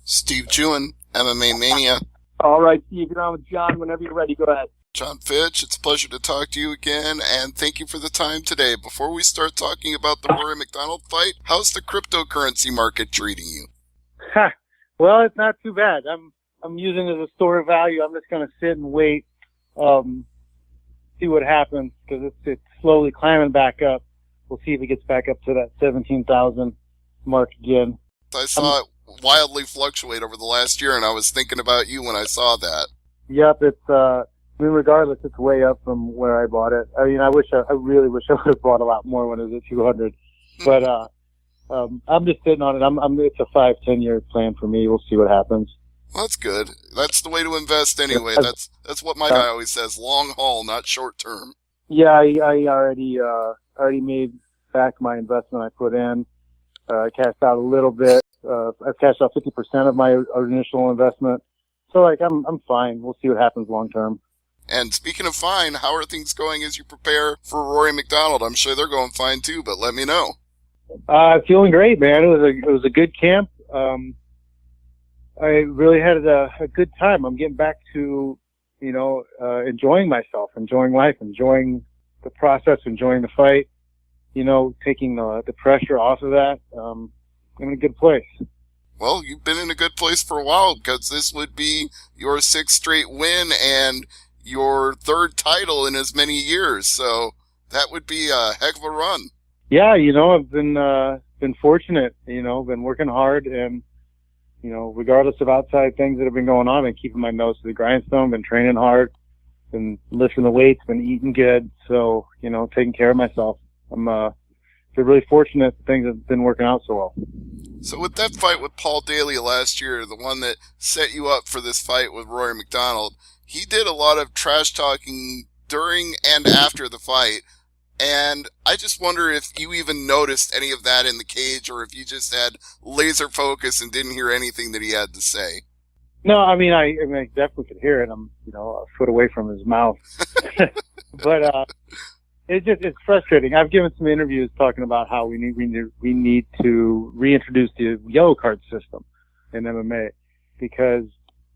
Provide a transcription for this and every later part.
Steve Jewin, MMA Mania. All right, Steve, you're on with John. Whenever you're ready, go ahead. Jon Fitch, it's a pleasure to talk to you again, and thank you for the time today. Before we start talking about the Rory MacDonald fight, how's the cryptocurrency market treating you? Well, it's not too bad. I'm using it as a store of value. I'm just going to sit and wait, see what happens, because it's slowly climbing back up. We'll see if it gets back up to that 17,000 mark again. I saw it wildly fluctuate over the last year, and I was thinking about you when I saw that. Yep, regardless, it's way up from where I bought it. I mean, I really wish I would have bought a lot more when it was at 200. But I'm just sitting on it. It's a 5-10 year plan for me. We'll see what happens. Well, that's good. That's the way to invest anyway. That's what my guy always says: long haul, not short term. Yeah, I already made back my investment I put in. I cashed out a little bit. I've cashed out 50% of my initial investment. So I'm fine. We'll see what happens long term. And speaking of fine, how are things going as you prepare for Rory MacDonald? I'm sure they're going fine too, but let me know. Feeling great, man. It was a good camp. I really had a good time. I'm getting back to, enjoying myself, enjoying life, enjoying the process, enjoying the fight, taking the pressure off of that. I'm in a good place. Well, you've been in a good place for a while, because this would be your 6th straight win and your 3rd title in as many years. So that would be a heck of a run. Yeah, I've been fortunate, been working hard, and, regardless of outside things that have been going on, I've been keeping my nose to the grindstone, been training hard, been lifting the weights, been eating good. So, taking care of myself. I'm feel really fortunate that things have been working out so well. So with that fight with Paul Daley last year, the one that set you up for this fight with Rory MacDonald, he did a lot of trash talking during and after the fight. And I just wonder if you even noticed any of that in the cage, or if you just had laser focus and didn't hear anything that he had to say. No, I definitely could hear it. I'm, a foot away from his mouth. But, it's frustrating. I've given some interviews talking about how we need to reintroduce the yellow card system in MMA, because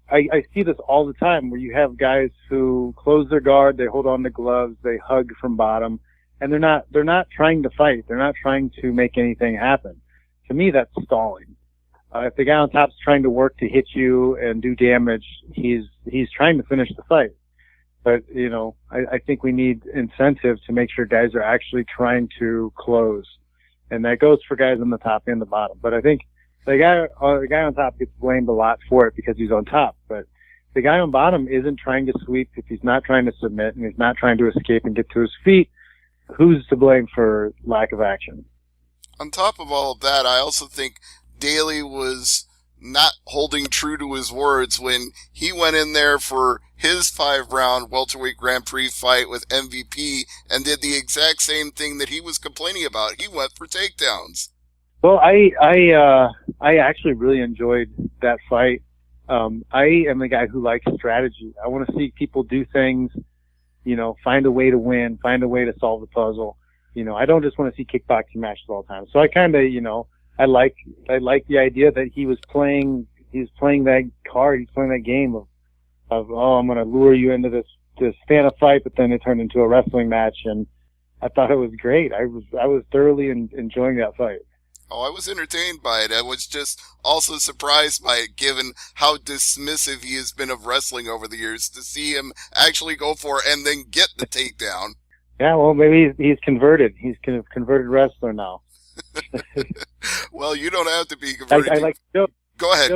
I see this all the time where you have guys who close their guard, they hold on to gloves, they hug from bottom, and they're not trying to fight. They're not trying to make anything happen. To me, that's stalling. If the guy on top's trying to work to hit you and do damage, he's trying to finish the fight. But, I think we need incentive to make sure guys are actually trying to close. And that goes for guys on the top and the bottom. But I think the guy on top gets blamed a lot for it because he's on top. But the guy on bottom isn't trying to sweep. If he's not trying to submit and he's not trying to escape and get to his feet, who's to blame for lack of action? On top of all of that, I also think Daley was not holding true to his words when he went in there for his 5-round welterweight Grand Prix fight with MVP and did the exact same thing that he was complaining about. He went for takedowns. Well, I actually really enjoyed that fight. I am the guy who likes strategy. I want to see people do things, find a way to win, find a way to solve the puzzle. I don't just want to see kickboxing matches all the time. So I kind of, I like the idea that he's playing that card, he's playing that game of I'm going to lure you into this stand-up fight, but then it turned into a wrestling match, and I thought it was great. I was thoroughly enjoying that fight. Oh, I was entertained by it. I was just also surprised by it, given how dismissive he has been of wrestling over the years, to see him actually go for it and then get the takedown. Yeah, well, maybe he's converted. He's kind of converted wrestler now. Well, you don't have to be converted. I like jokes. Go ahead.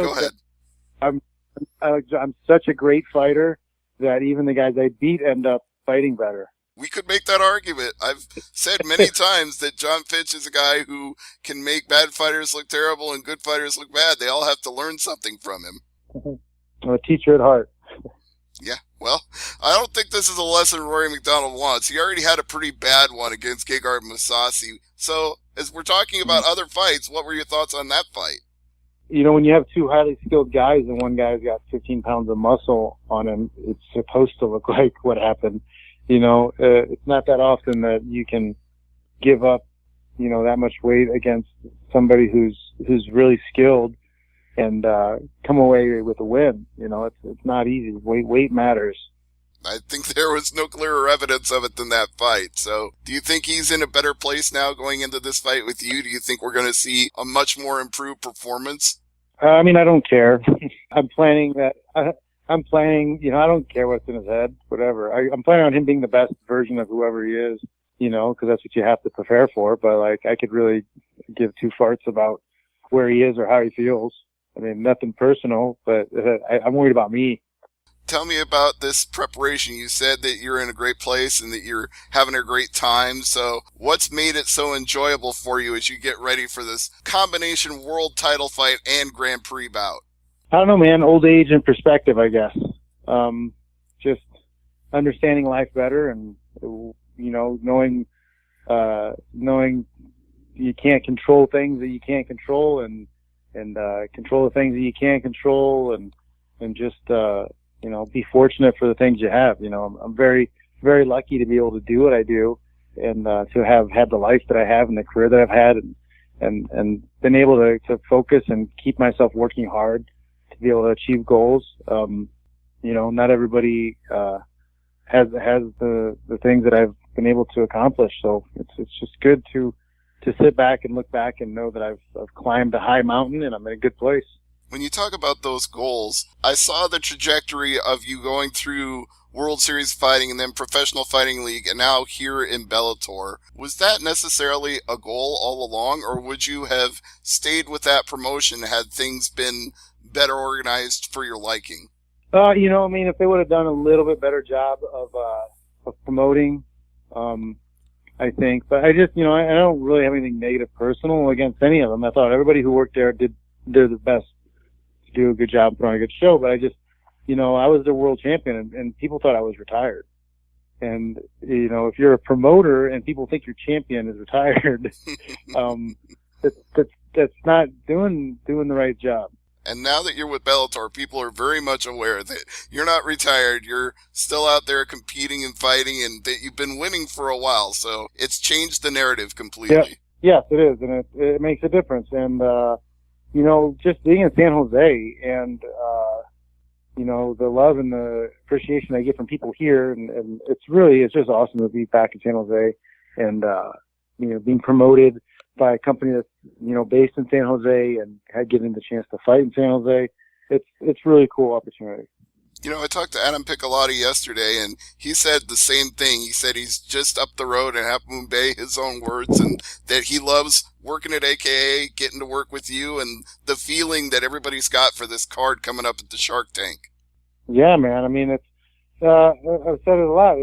I'm such a great fighter that even the guys I beat end up fighting better. We could make that argument. I've said many times that Jon Fitch is a guy who can make bad fighters look terrible and good fighters look bad. They all have to learn something from him. I'm a teacher at heart. Yeah, well, I don't think this is a lesson Rory MacDonald wants. He already had a pretty bad one against Gegard Mousasi. So, as we're talking about other fights, what were your thoughts on that fight? When you have two highly skilled guys and one guy's got 15 pounds of muscle on him, it's supposed to look like what happened. It's not that often that you can give up, that much weight against somebody who's really skilled and come away with a win. You know, it's not easy. Weight matters. I think there was no clearer evidence of it than that fight. So do you think he's in a better place now going into this fight with you? Do you think we're going to see a much more improved performance? I mean, I don't care. I'm planning, you know, I don't care what's in his head, whatever. I'm planning on him being the best version of whoever he is, you know, because that's what you have to prepare for. But, like, I could really give two farts about where he is or how he feels. I mean, nothing personal, but I'm worried about me. Tell me about this preparation. You said that you're in a great place and that you're having a great time. So what's made it so enjoyable for you as you get ready for this combination world title fight and Grand Prix bout? I don't know, man. Old age and perspective, I guess. Just understanding life better and, you know, knowing you can't control things that you can't control and control the things that you can't control and just, you know, be fortunate for the things you have. You know, I'm very, very lucky to be able to do what I do and to have had the life that I have and the career that I've had and been able to focus and keep myself working hard to be able to achieve goals. You know, not everybody has the things that I've been able to accomplish. So it's just good to sit back and look back and know that I've climbed a high mountain and I'm in a good place. When you talk about those goals, I saw the trajectory of you going through World Series fighting and then Professional Fighting League and now here in Bellator. Was that necessarily a goal all along, or would you have stayed with that promotion had things been better organized for your liking? You know, I mean, if they would have done a little bit better job of promoting, I think. But I just, you know, I don't really have anything negative personal against any of them. I thought everybody who worked there did their best to do a good job, put on a good show. But I just, you know, I was the world champion and people thought I was retired. And, you know, if you're a promoter and people think your champion is retired, that's not doing the right job. And now that you're with Bellator, people are very much aware that you're not retired. You're still out there competing and fighting, and that you've been winning for a while. So it's changed the narrative completely. Yes, it is, and it makes a difference. And you know, just being in San Jose, and you know, the love and the appreciation I get from people here, and it's just awesome to be back in San Jose, and you know, being promoted by a company that's, you know, based in San Jose and getting the chance to fight in San Jose. It's really cool opportunity. You know, I talked to Adam Piccolotti yesterday, and he said the same thing. He said he's just up the road in Half Moon Bay, his own words, and that he loves working at AKA, getting to work with you, and the feeling that everybody's got for this card coming up at the Shark Tank. Yeah, man. I mean, it's I've said it a lot.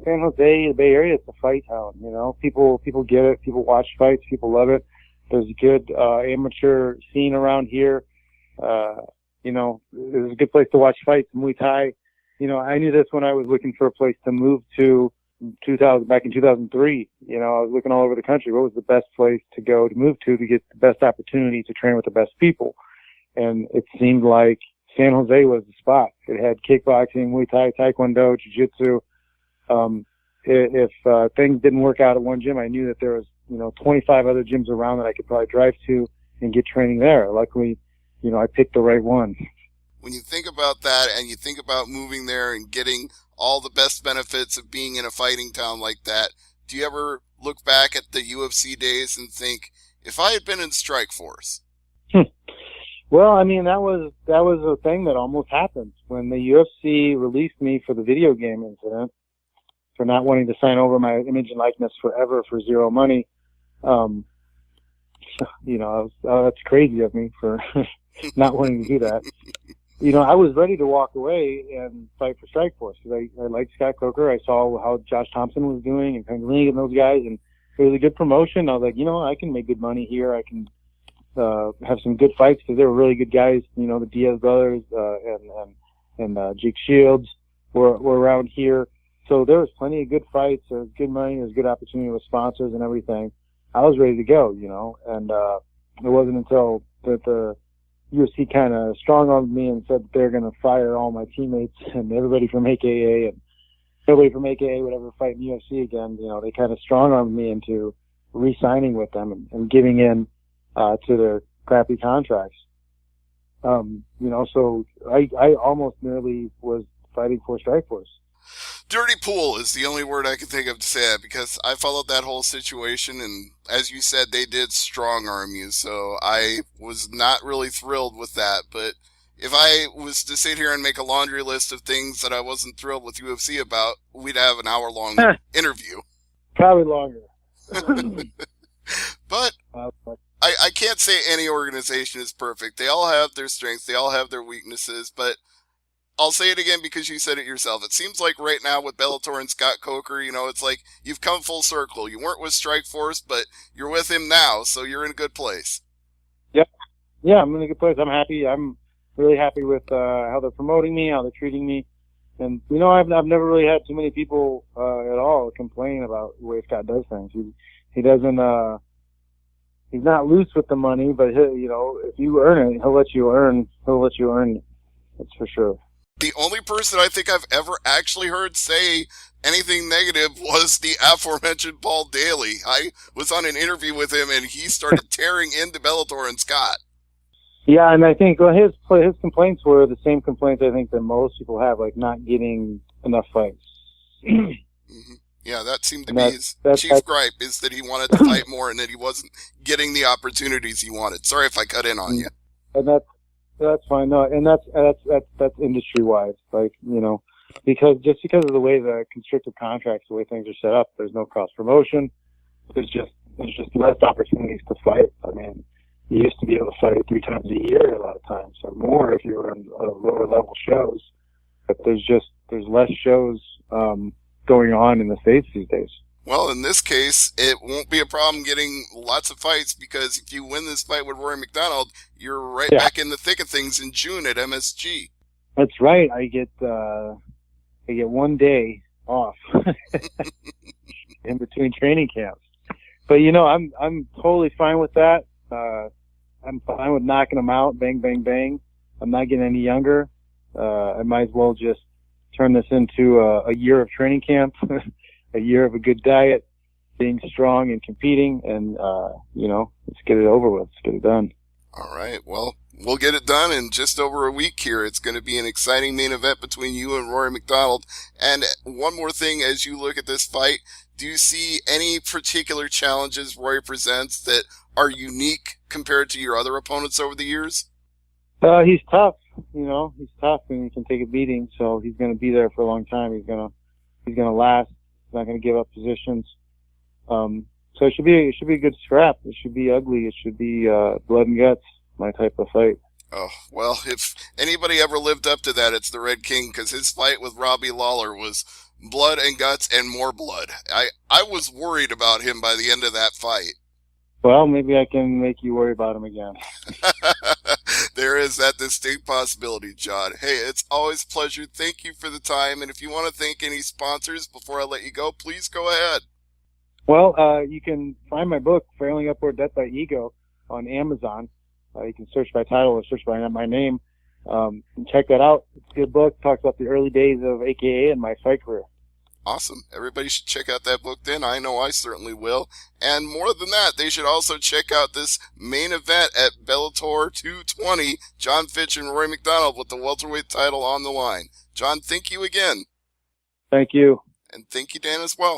San Jose, the Bay Area, it's a fight town. You know, people get it. People watch fights. People love it. There's a good amateur scene around here. You know, there's a good place to watch fights. Muay Thai. You know, I knew this when I was looking for a place to move to back in 2003. You know, I was looking all over the country. What was the best place to move to get the best opportunity to train with the best people? And it seemed like San Jose was the spot. It had kickboxing, Muay Thai, Taekwondo, Jiu-Jitsu. If things didn't work out at one gym, I knew that there was, you know, 25 other gyms around that I could probably drive to and get training there. Luckily, you know, I picked the right one. When you think about that and you think about moving there and getting all the best benefits of being in a fighting town like that, do you ever look back at the UFC days and think, if I had been in Strikeforce? Well, I mean, that was a thing that almost happened when the UFC released me for the video game incident, for not wanting to sign over my image and likeness forever for zero money. You know, that's crazy of me for not wanting to do that. You know, I was ready to walk away and fight for Strikeforce because I liked Scott Coker. I saw how Josh Thompson was doing and Pangling and those guys, and it was a good promotion. I was like, you know, I can make good money here. I can have some good fights because they were really good guys. You know, the Diaz brothers and Jake Shields were around here. So there was plenty of good fights. There was good money. There was good opportunity with sponsors and everything. I was ready to go, you know, and it wasn't until the UFC kind of strong-armed me and said that they're going to fire all my teammates and everybody from AKA, and nobody from AKA would ever fight in UFC again. You know, they kind of strong-armed me into re-signing with them and giving in to their crappy contracts. So I almost nearly was fighting for Strikeforce. Dirty pool is the only word I can think of to say it, because I followed that whole situation, and as you said, they did strong arm you, so I was not really thrilled with that. But if I was to sit here and make a laundry list of things that I wasn't thrilled with UFC about, we'd have an hour-long interview. Probably longer. But I can't say any organization is perfect. They all have their strengths, they all have their weaknesses, but I'll say it again because you said it yourself. It seems like right now with Bellator and Scott Coker, it's like you've come full circle. You weren't with Strikeforce, but you're with him now, so you're in a good place. Yep. Yeah, I'm in a good place. I'm happy. I'm really happy with how they're promoting me, how they're treating me. And, I've never really had too many people at all complain about the way Scott does things. He doesn't, he's not loose with the money, but, if you earn it, he'll let you earn it. That's for sure. The only person I think I've ever actually heard say anything negative was the aforementioned Paul Daley. I was on an interview with him, and he started tearing into Bellator and Scott. Yeah, and I think his complaints were the same complaints I think that most people have, like not getting enough fights. Mm-hmm. Yeah, that seemed to be his chief gripe, is that he wanted to fight more and that he wasn't getting the opportunities he wanted. Sorry if I cut in on you. And that's fine. No, and that's industry wide. Like, because of the way the constricted contracts, the way things are set up, there's no cross promotion. There's just less opportunities to fight. I mean, you used to be able to fight 3 times a year a lot of times, or more if you were in lower level shows. But there's less shows going on in the States these days. Well, in this case, it won't be a problem getting lots of fights, because if you win this fight with Rory MacDonald, you're right back in the thick of things in June at MSG. That's right. I get 1 day off in between training camps. But I'm totally fine with that. I'm fine with knocking them out, bang, bang, bang. I'm not getting any younger. I might as well just turn this into a year of training camp. A year of a good diet, being strong and competing, and, let's get it over with. Let's get it done. All right. Well, we'll get it done in just over a week here. It's going to be an exciting main event between you and Rory MacDonald. And one more thing, as you look at this fight, do you see any particular challenges Rory presents that are unique compared to your other opponents over the years? He's tough. He's tough, and he can take a beating, so he's going to be there for a long time. He's going to last. He's not going to give up positions. So it should be a good scrap. It should be ugly. It should be blood and guts, my type of fight. Oh, well, if anybody ever lived up to that, it's the Red King, because his fight with Robbie Lawler was blood and guts and more blood. I was worried about him by the end of that fight. Well, maybe I can make you worry about him again. There is that distinct possibility, John. Hey, it's always a pleasure. Thank you for the time. And if you want to thank any sponsors before I let you go, please go ahead. Well, you can find my book, Failing Upward, Death by Ego, on Amazon. You can search by title or search by my name. Check that out. It's a good book. Talks about the early days of AKA and my fight career. Awesome. Everybody should check out that book then. I know I certainly will. And more than that, they should also check out this main event at Bellator 220, Jon Fitch and Rory MacDonald with the welterweight title on the line. John, thank you again. Thank you. And thank you, Dan, as well.